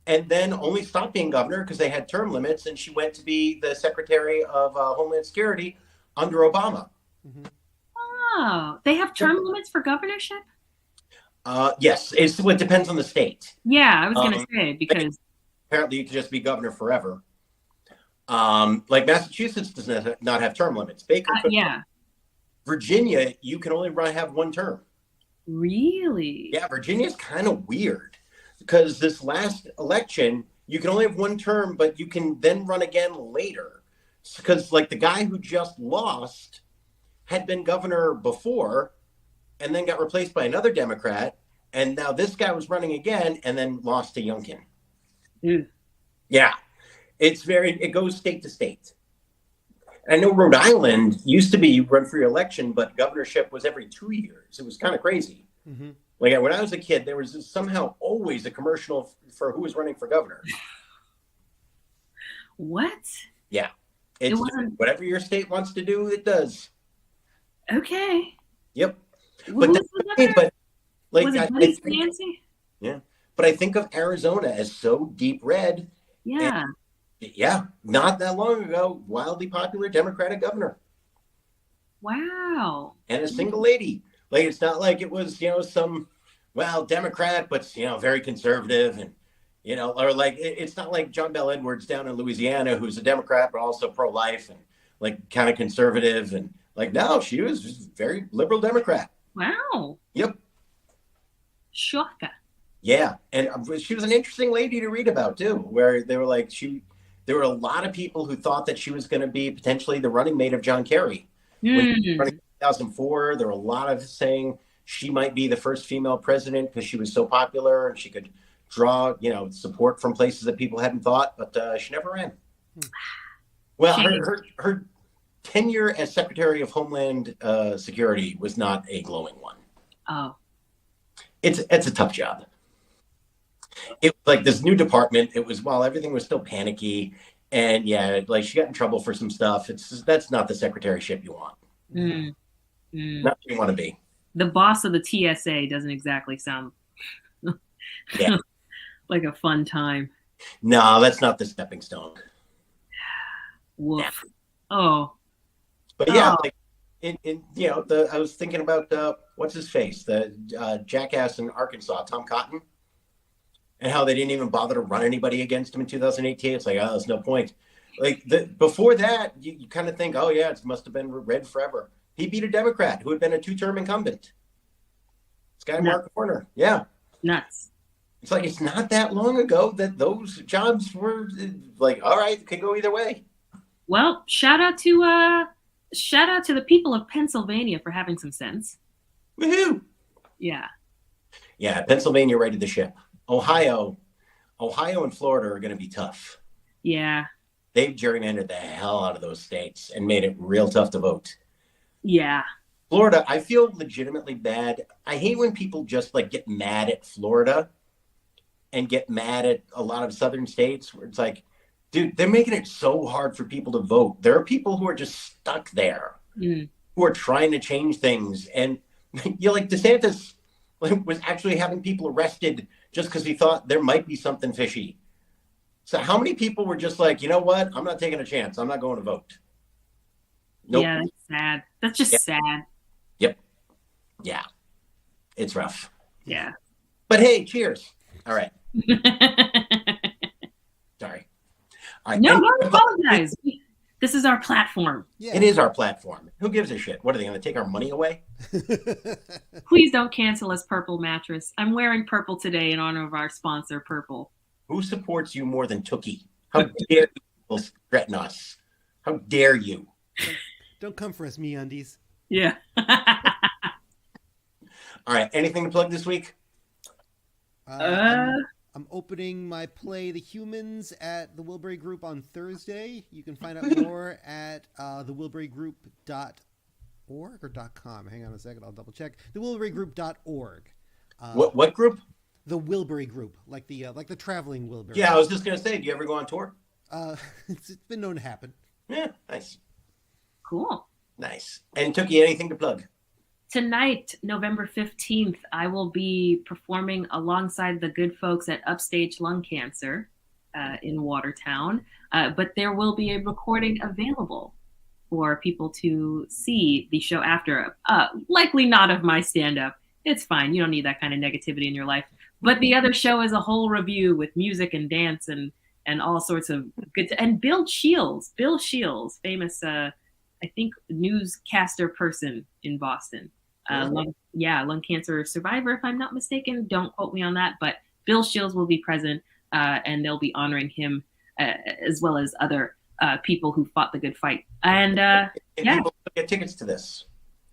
and then only stopped being governor because they had term limits, and she went to be the Secretary of Homeland Security under Obama. Mm-hmm. Oh, they have term limits for governorship? Yes, it depends on the state. Yeah, I was going to say, because apparently you can just be governor forever. Like Massachusetts does not have term limits. Baker, yeah. Virginia, you can only have one term. Really? Yeah, Virginia's kind of weird because this last election, you can only have one term, but you can then run again later. Because like the guy who just lost had been governor before and then got replaced by another Democrat. And now this guy was running again and then lost to Youngkin. Mm. Yeah, it goes state to state. I know Rhode Island used to be you run for your election, but governorship was every 2 years. It was kind of crazy. Mm-hmm. Like when I was a kid, there was somehow always a commercial for who was running for governor. What? Yeah. It wasn't... Whatever your state wants to do, it does. Okay. Yep. But like was it Nancy? Yeah. But I think of Arizona as so deep red. Yeah. Yeah. Not that long ago, wildly popular Democratic governor. Wow. And a single lady. Like it's not like it was, some Democrat, but very conservative and or like it's not like John Bel Edwards down in Louisiana, who's a Democrat, but also pro-life and like kind of conservative. And like, no, she was just very liberal Democrat. Wow. Yep. Shocker. Yeah. And she was an interesting lady to read about too, where they were like, there were a lot of people who thought that she was going to be potentially the running mate of John Kerry. When she was running in 2004, there were a lot of saying she might be the first female president because she was so popular and she could draw, support from places that people hadn't thought, but she never ran. Well, her tenure as Secretary of Homeland Security was not a glowing one. Oh, it's a tough job. It was like this new department. It was while everything was still panicky, and like she got in trouble for some stuff. That's not the secretaryship you want. Not what you want to be. The boss of the TSA doesn't exactly sound like a fun time. No, that's not the stepping stone. Woof. Yeah. Oh. But like I was thinking about what's his face, the jackass in Arkansas, Tom Cotton, and how they didn't even bother to run anybody against him in 2018. It's like, there's no point. Like before that, you kind of think, it must have been red forever. He beat a Democrat who had been a 2-term incumbent. This guy, Mark Warner. Yeah. Nuts. It's like, it's not that long ago that those jobs were like, all right, it could go either way. Well, shout out to the people of Pennsylvania for having some sense. Woohoo! Yeah. Yeah, Pennsylvania righted the ship. Ohio and Florida are going to be tough. Yeah. They've gerrymandered the hell out of those states and made it real tough to vote. Yeah. Florida, I feel legitimately bad. I hate when people just like get mad at Florida and get mad at a lot of southern states where it's like, dude, they're making it so hard for people to vote. There are people who are just stuck there, who are trying to change things. And like DeSantis was actually having people arrested just because he thought there might be something fishy. So how many people were just like, you know what? I'm not taking a chance. I'm not going to vote. Nope. Yeah, sad. That's just Yep. sad. Yep. Yeah. It's rough. Yeah. But hey, cheers. All right. Sorry. All right. No, don't apologize. This is our platform. Yeah. It is our platform. Who gives a shit? What are they going to take our money away? Please don't cancel us, Purple Mattress. I'm wearing purple today in honor of our sponsor, Purple. Who supports you more than Tookie? How dare you threaten us? How dare you? Don't come for us, MeUndies. Yeah. All right. Anything to plug this week? I'm opening my play, The Humans, at the Wilbury Group on Thursday. You can find out more at thewilburygroup.org or .com. Hang on a second, I'll double check. Thewilburygroup.org. What group? The Wilbury Group, like the traveling Wilbury. Yeah, I was just going to say, do you ever go on tour? It's been known to happen. Yeah, nice. Cool. Nice. And Tookie, anything to plug? Tonight, November 15th, I will be performing alongside the good folks at Upstage Lung Cancer in Watertown. But there will be a recording available for people to see the show after. Likely not of my stand-up. It's fine. You don't need that kind of negativity in your life. But the other show is a whole review with music and dance and all sorts of good. And Bill Shields, famous, I think, newscaster person in Boston. Lung cancer survivor, if I'm not mistaken. Don't quote me on that. But Bill Shields will be present, and they'll be honoring him as well as other people who fought the good fight. And People get tickets to this.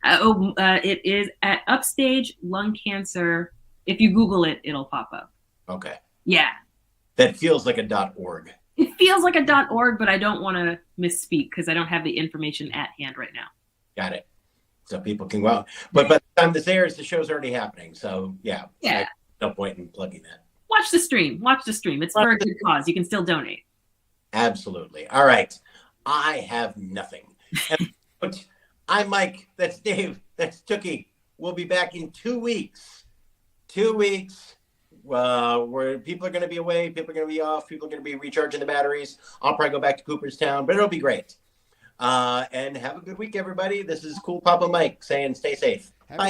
It is at Upstage Lung Cancer. If you Google it, it'll pop up. Okay. Yeah. That feels like a .org. It feels like a .org, but I don't want to misspeak because I don't have the information at hand right now. Got it. So people can go out. But by the time this airs, the show's already happening. So, yeah. No point in plugging that. Watch the stream. It's for a good cause. You can still donate. Absolutely. All right. I have nothing. I'm Mike. That's Dave. That's Tookie. We'll be back in 2 weeks. 2 weeks. Where people are going to be away. People are going to be off. People are going to be recharging the batteries. I'll probably go back to Cooperstown, but it'll be great. And have a good week, everybody. This is Cool Papa Mike saying stay safe.